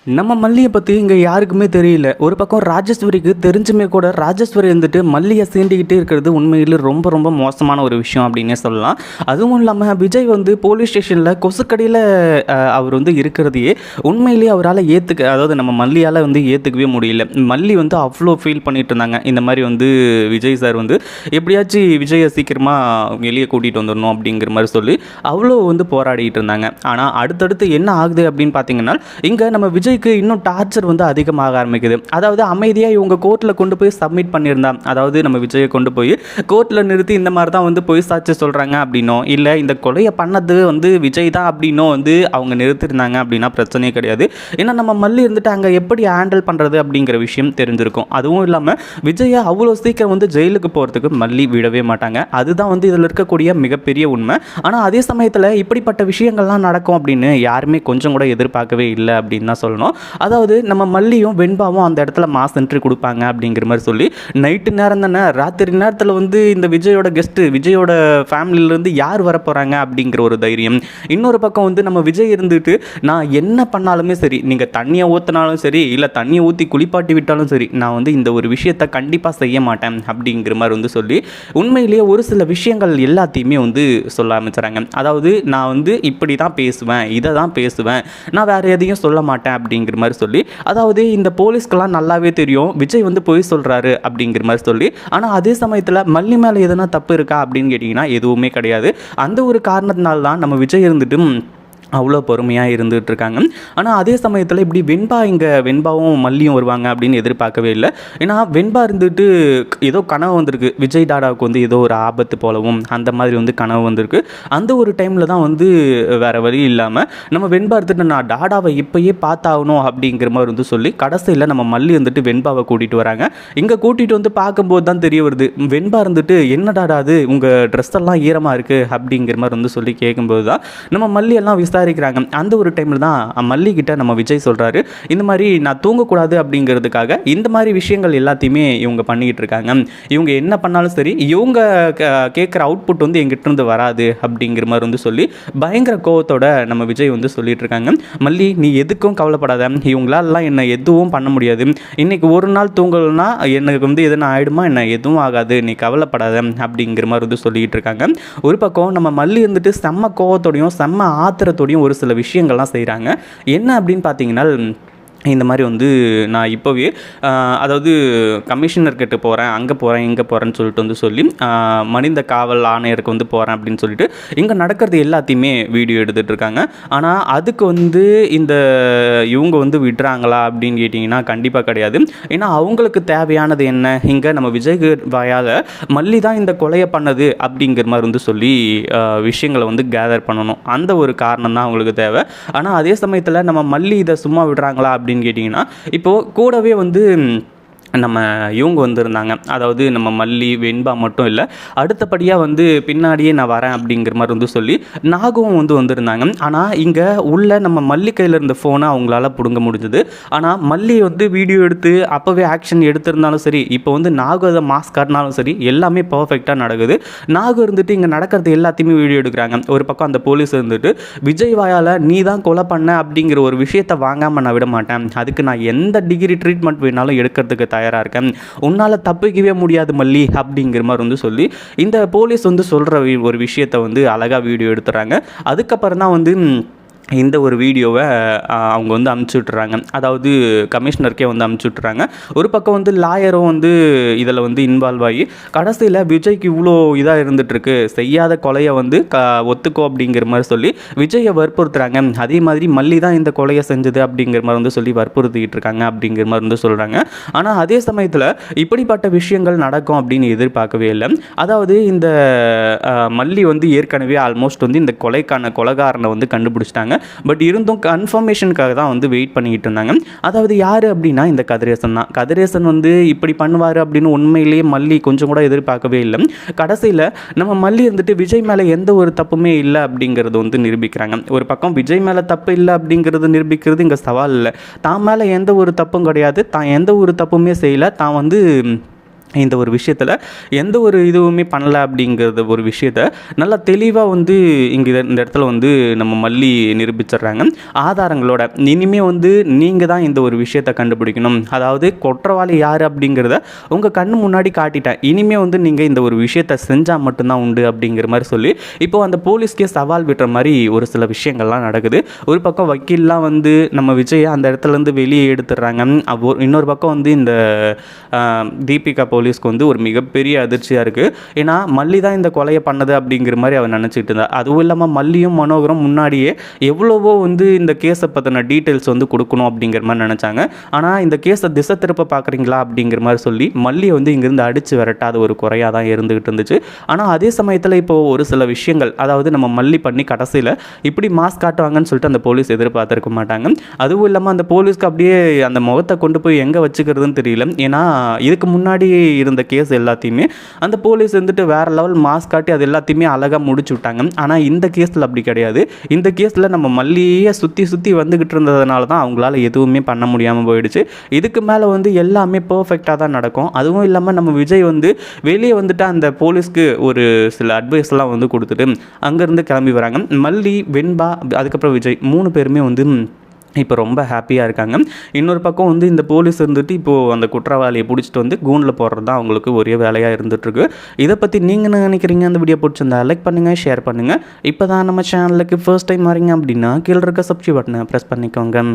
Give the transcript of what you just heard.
நம்ம மல்லியை பற்றி இங்கே யாருக்குமே தெரியல. ஒரு பக்கம் ராஜேஸ்வரிக்கு தெரிஞ்சுமே கூட ராஜேஸ்வரி வந்துட்டு மல்லியை சீண்டிக்கிட்டே இருக்கிறது உண்மையில் ரொம்ப ரொம்ப மோசமான ஒரு விஷயம் அப்படின்னே சொல்லலாம். அதுவும் இல்லாமல் விஜய் வந்து போலீஸ் ஸ்டேஷனில் கொசுக்கடியில் அவர் வந்து இருக்கிறதையே உண்மையிலேயே அவரால் அதாவது நம்ம மல்லியால் வந்து ஏற்றுக்கவே முடியல. மல்லி வந்து அவ்வளோ ஃபீல் பண்ணிட்டு இருந்தாங்க. இந்த மாதிரி வந்து விஜய் சார் வந்து எப்படியாச்சும் விஜயை சீக்கிரமாக வெளியே கூட்டிகிட்டு வந்துடணும் அப்படிங்கிற மாதிரி சொல்லி அவ்வளோ வந்து போராடிட்டு இருந்தாங்க. ஆனால் அடுத்தடுத்து என்ன ஆகுது அப்படின்னு பார்த்தீங்கன்னா, இங்கே நம்ம விஜய்க்கு இன்னும் டார்ச்சர் வந்து அதிகமாக ஆரம்பிக்குது. அதாவது அமைதியாக இவங்க கோர்ட்டில் கொண்டு போய் சப்மிட் பண்ணியிருந்தா, அதாவது நம்ம விஜயை கொண்டு போய் கோர்ட்டில் நிறுத்தி இந்த மாதிரி தான் வந்து பொய் சாட்சி சொல்கிறாங்க அப்படின்னோ, இல்லை இந்த கொலையை பண்ணது வந்து விஜய் தான் அப்படின்னோ வந்து அவங்க நிறுத்திருந்தாங்க அப்படின்னா பிரச்சனையே கிடையாது. ஏன்னா நம்ம மல்லி இருந்துட்டு அங்கே எப்படி ஹேண்டில் பண்ணுறது அப்படிங்கிற விஷயம் தெரிஞ்சிருக்கும். அதுவும் இல்லாமல் விஜயை அவ்வளோ சீக்கிரம் வந்து ஜெயிலுக்கு போகிறதுக்கு மல்லி விடவே மாட்டாங்க. அதுதான் வந்து இதில் இருக்கக்கூடிய மிகப்பெரிய உண்மை. ஆனால் அதே சமயத்தில் இப்படிப்பட்ட விஷயங்கள்லாம் நடக்கும் அப்படின்னு யாருமே கொஞ்சம் கூட எதிர்பார்க்கவே இல்லை அப்படின்னு தான் சொல்லணும். அதாவது நம்ம மல்லியும் வெண்பாவும் அந்த இடத்துல மாஸ் என்ட்ரி கொடுப்பாங்க அப்படிங்கிற மாதிரி சொல்லி நைட்டு நேரம் தானே, ராத்திரி நேரத்தில் வந்து இந்த விஜயோட கெஸ்ட்டு விஜயோட ஃபேமிலியிலேருந்து யார் வர போகிறாங்க அப்படிங்கிற ஒரு தைரியம். இன்னொரு பக்கம் வந்து நம்ம விஜய் இருந்துட்டு நான் என்ன பண்ணாலுமே சரி, நீங்கள் தண்ணியை ஊற்றினாலும் சரி, இல்லை தண்ணியை ஊற்றி குளிப்பாட்டி விட்டாலும் சரி, நான் வந்து இந்த ஒரு விஷயத்தை கண்டிப்பாக செய்ய மாட்டேன் அப்படிங்கிற மாதிரி வந்து சொல்லி உண்மையிலேயே ஒரு சில விஷயங்கள் எல்லாத்தையுமே வந்து சொல்ல ஆரம்பிச்சுறாங்க. அதாவது நான் வந்து இப்படி தான் பேசுவேன், இதை தான் பேசுவேன், நான் வேறு எதையும் சொல்ல மாட்டேன் அப்படிங்கிற மாதிரி சொல்லி, அதாவது இந்த போலீஸ்க்கெல்லாம் நல்லாவே தெரியும் விஜய் வந்து பொய் சொல்கிறாரு அப்படிங்கிற மாதிரி சொல்லி. ஆனால் அதே சமயத்தில் மல்லி மேலே எதனா தப்பு இருக்கா அப்படின்னு கேட்டிங்கன்னா எதுவுமே கிடையாது. அந்த ஒரு காரணத்தினால தான் நம்ம விஜய் இருந்துட்டு அவ்வளோ பொறுமையாக இருந்துகிட்டு இருக்காங்க. ஆனால் அதே சமயத்தில் இப்படி வெண்பாவும் மல்லியும் வருவாங்க அப்படின்னு எதிர்பார்க்கவே இல்லை. ஏன்னா வெண்பா இருந்துட்டு ஏதோ கனவு வந்திருக்கு, விஜய் டாடாவுக்கு வந்து ஏதோ ஒரு ஆபத்து போலவும் அந்த மாதிரி வந்து கனவு வந்திருக்கு. அந்த ஒரு டைமில் தான் வந்து வேறு வழி இல்லாமல் நம்ம வெண்பா இருந்துட்டு நான் டாடாவை இப்போயே பார்த்தாகணும் அப்படிங்கிற மாதிரி வந்து சொல்லி கடைசியில் நம்ம மல்லி வந்துட்டு வெண்பாவை கூட்டிகிட்டு வராங்க. இங்கே கூட்டிகிட்டு வந்து பார்க்கும்போது தான் தெரிய வருது, வெண்பா இருந்துட்டு என்ன டாடா அது உங்கள் ட்ரெஸ் எல்லாம் ஈரமாக இருக்குது அப்படிங்கிற மாதிரி வந்து சொல்லி கேட்கும்போது தான் நம்ம மல்லி எல்லாம் விசாரிக்கிறாங்க. அந்த ஒரு டைமில் தான் மல்லி கிட்ட நம்ம விஜய் சொல்கிறாரு, இந்த மாதிரி நான் தூங்கக்கூடாது அப்படிங்கிறதுக்காக இந்த மாதிரி விஷயங்கள் எல்லாத்தையுமே இவங்க பண்ணிக்கிட்டு இருக்காங்க. இவங்க என்ன பண்ணாலும் சரி, இவங்க கேட்குற அவுட்புட் வந்து எங்கிட்ட இருந்து வராது அப்படிங்கிற மாதிரி வந்து சொல்லி பயங்கர கோவத்தோட நம்ம விஜய் வந்து சொல்லிட்டு இருக்காங்க. மல்லி நீ எதுக்கும் கவலைப்படாத, இவங்களாலாம் என்னை எதுவும் பண்ண முடியாது, இன்னைக்கு ஒரு நாள் தூங்கலைன்னா எனக்கு வந்து எதுனா ஆகிடுமா, என்ன எதுவும் ஆகாது, நீ கவலைப்படாத அப்படிங்கிற மாதிரி வந்து சொல்லிகிட்டு இருக்காங்க. ஒரு பக்கம் நம்ம மல்லி இருந்துட்டு செம்ம கோவத்தோடையும் செம்ம ஆத்திரத்தோடையும் ஒரு சில விஷயங்கள்லாம் செய்கிறாங்க. என்ன அப்படின்னு பார்த்தீங்கன்னா, இந்த மாதிரி வந்து நான் இப்போவே அதாவது கமிஷனர் கிட்ட போகிறேன், அங்கே போகிறேன், இங்கே போகிறேன்னு சொல்லிட்டு வந்து சொல்லி மனித காவல் ஆணையருக்கு வந்து போகிறேன் அப்படின்னு சொல்லிட்டு இங்கே நடக்கிறது எல்லாத்தையுமே வீடியோ எடுத்துகிட்டு இருக்காங்க. ஆனால் அதுக்கு வந்து இவங்க வந்து விடுறாங்களா அப்படின்னு கேட்டிங்கன்னா கண்டிப்பாக கிடையாது. ஏன்னா அவங்களுக்கு தேவையானது என்ன, இங்கே நம்ம விஜய் வாயால் மல்லி தான் இந்த கொலையை பண்ணது அப்படிங்கிற மாதிரி வந்து சொல்லி விஷயங்களை வந்து கேதர் பண்ணணும். அந்த ஒரு காரணம் தான் அவங்களுக்கு தேவை. ஆனால் அதே சமயத்தில் நம்ம மல்லி இதை சும்மா விடுறாங்களா அப்படின்னு கேட்டிங்கன்னா, இப்போது கூடவே வந்து நம்ம இவங்க வந்திருந்தாங்க. அதாவது நம்ம மல்லி வெண்பா மட்டும் இல்லை, அடுத்தபடியாக வந்து பின்னாடியே நான் வரேன் அப்படிங்கிற மாதிரி வந்து சொல்லி நாகவும் வந்து வந்திருந்தாங்க. ஆனால் இங்கே உள்ள நம்ம மல்லி கையில் இருந்த ஃபோனை அவங்களால பிடுங்க முடிஞ்சது. ஆனால் மல்லி வந்து வீடியோ எடுத்து அப்போவே ஆக்ஷன் எடுத்திருந்தாலும் சரி, இப்போ வந்து நாகு அதை மாஸ்க் காட்டினாலும் சரி, எல்லாமே பர்ஃபெக்டாக நடக்குது. நாகு இருந்துட்டு இங்கே நடக்கிறது எல்லாத்தையுமே வீடியோ எடுக்கிறாங்க. ஒரு பக்கம் அந்த போலீஸ் இருந்துட்டு விஜய் வாயால் நீ தான் கொலை பண்ண அப்படிங்கிற ஒரு விஷயத்தை வாங்காமல் நான் விட மாட்டேன், அதுக்கு நான் எந்த டிகிரி ட்ரீட்மெண்ட் வேணாலும் எடுக்கிறதுக்கு தயாராக இருக்கேன், உன்னால் தப்பிக்கவே முடியாது மல்லி அப்படிங்கிற மாதிரி வந்து சொல்லி இந்த போலீஸ் வந்து சொல்கிற ஒரு விஷயத்தை வந்து அழகாக வீடியோ எடுத்துறாங்க. அதுக்கப்புறம் தான் வந்து இந்த ஒரு வீடியோவை அவங்க வந்து அமுச்சு விட்டுறாங்க. அதாவது கமிஷனருக்கே வந்து அமுச்சு விட்டுறாங்க. ஒரு பக்கம் வந்து லாயரும் வந்து இதில் வந்து இன்வால்வ் ஆகி கடைசியில் விஜய்க்கு இவ்வளோ இதாக இருந்துகிட்ருக்கு, செய்யாத கொலையை வந்து ஒத்துக்கோ அப்படிங்கிற மாதிரி சொல்லி விஜயை வற்புறுத்துறாங்க. அதே மாதிரி மல்லி தான் இந்த கொலையை செஞ்சது அப்படிங்கிற மாதிரி வந்து சொல்லி வற்புறுத்திக்கிட்டு இருக்காங்க அப்படிங்கிற மாதிரி வந்து சொல்கிறாங்க. ஆனால் அதே சமயத்தில் இப்படிப்பட்ட விஷயங்கள் நடக்கும் அப்படின்னு எதிர்பார்க்கவே இல்லை. அதாவது இந்த மல்லி வந்து ஏற்கனவே ஆல்மோஸ்ட் வந்து இந்த கொலைகாரனை வந்து கண்டுபிடிச்சிட்டாங்க. பட் இருந்தும் கன்ஃபர்மேஷனுக்காக தான் வந்து வெயிட் பண்ணிக்கிட்டு இருந்தாங்க. அதாவது யார் அப்படின்னா இந்த கதிரேசன் தான். கதிரேசன் வந்து இப்படி பண்ணுவார் அப்படின்னு உண்மையிலேயே மல்லி கொஞ்சம் கூட எதிர்பார்க்கவே இல்லை. கடைசியில் நம்ம மல்லி இருந்துட்டு விஜய் மேலே எந்த ஒரு தப்புமே இல்லை அப்படிங்கிறது வந்து நிரூபிக்கிறாங்க. ஒரு பக்கம் விஜய் மேலே தப்பு இல்லை அப்படிங்கிறது நிரூபிக்கிறது இங்கே சவால் இல்லை. தான் மேலே எந்த ஒரு தப்பும் கிடையாது, தான் எந்த ஒரு தப்புமே செய்யலை, தான் வந்து இந்த ஒரு விஷயத்தில் எந்த ஒரு இதுவுமே பண்ணல அப்படிங்கிறத ஒரு விஷயத்த நல்லா தெளிவாக வந்து இந்த இடத்துல வந்து நம்ம மல்லி நிரூபிச்சிடுறாங்க ஆதாரங்களோட. இனிமேல் வந்து நீங்கள் தான் இந்த ஒரு விஷயத்தை கண்டுபிடிக்கணும், அதாவது குற்றவாளி யார் அப்படிங்கிறத உங்கள் கண்ணு முன்னாடி காட்டிட்டேன், இனிமேல் வந்து நீங்கள் இந்த ஒரு விஷயத்தை செஞ்சால் மட்டும்தான் உண்டு அப்படிங்கிற மாதிரி சொல்லி இப்போது அந்த போலீஸ்க்கே சவால் விடுற மாதிரி ஒரு சில விஷயங்கள்லாம் நடக்குது. ஒரு பக்கம் வக்கீல்லாம் வந்து நம்ம விஜயை அந்த இடத்துலேருந்து வெளியே எடுத்துடுறாங்க. இன்னொரு பக்கம் வந்து இந்த தீபிகா போலீஸ்க்கு வந்து ஒரு மிகப்பெரிய அதிர்ச்சியாக இருக்குது. ஏன்னா மல்லி தான் இந்த கொலையை பண்ணது அப்படிங்கிற மாதிரி அவர் நினச்சிட்டு இருந்தார். அதுவும் இல்லாமல் மல்லியும் மனோகரும் முன்னாடியே எவ்வளவோ வந்து இந்த கேஸை பற்றின டீட்டெயில்ஸ் வந்து கொடுக்கணும் அப்படிங்கிற மாதிரி நினச்சாங்க. ஆனால் இந்த கேஸை திசை திருப்ப பார்க்குறீங்களா அப்படிங்கிற மாதிரி சொல்லி மல்லியை வந்து இங்கேருந்து அடித்து விரட்டாத ஒரு குறையாக தான் இருந்துகிட்டு இருந்துச்சு. ஆனால் அதே சமயத்தில் இப்போது ஒரு சில விஷயங்கள், அதாவது நம்ம மல்லி பண்ணி கடைசியில் இப்படி மாஸ்க் காட்டுவாங்கன்னு சொல்லிட்டு அந்த போலீஸ் எதிர்பார்த்துருக்க மாட்டாங்க. அதுவும் இல்லாமல் அந்த போலீஸ்க்கு அப்படியே அந்த முகத்தை கொண்டு போய் எங்கே வச்சுக்கிறதுன்னு தெரியல. ஏன்னா இதுக்கு முன்னாடி இருந்த கேஸ் எல்லாத்தையுமே அந்த போலீஸ் வந்துட்டு வேறு லெவல் மாஸ்க் காட்டி அது எல்லாத்தையுமே அழகாக முடிச்சு விட்டாங்க. ஆனால் இந்த கேஸில் அப்படி கிடையாது. இந்த கேஸில் நம்ம மல்லியே சுற்றி வந்துக்கிட்டு இருந்ததுனால தான் அவங்களால எதுவுமே பண்ண முடியாமல் போயிடுச்சு. இதுக்கு மேலே வந்து எல்லாமே பர்ஃபெக்டாக தான் நடக்கும். அதுவும் இல்லாமல் நம்ம விஜய் வந்து வெளியே வந்துட்டு அந்த போலீஸ்க்கு ஒரு சில அட்வைஸ்லாம் வந்து கொடுத்துட்டு அங்கேருந்து கிளம்பி வராங்க. மல்லி, வெண்பா, அதுக்கப்புறம் விஜய் 3 பேருமே வந்து இப்போ ரொம்ப ஹாப்பியாக இருக்காங்க. இன்னொரு பக்கம் வந்து இந்த போலீஸ் இருந்துட்டு இப்போது அந்த குற்றவாளியை பிடிச்சிட்டு வந்து கூண்டில் போடுறது தான் அவங்களுக்கு ஒரே வேலையாக இருந்துகிட்ருக்கு. இதை பற்றி நீங்கள் என்ன நினைக்கிறீங்க? அந்த வீடியோ பிடிச்சிருந்தா லைக் பண்ணுங்கள், ஷேர் பண்ணுங்கள். இப்போ தான் நம்ம சேனலுக்கு ஃபர்ஸ்ட் டைம் வரீங்க அப்படின்னா கீழே இருக்க சப்ஸ்கிரைப் பட்டனை ப்ரெஸ் பண்ணிக்கோங்க.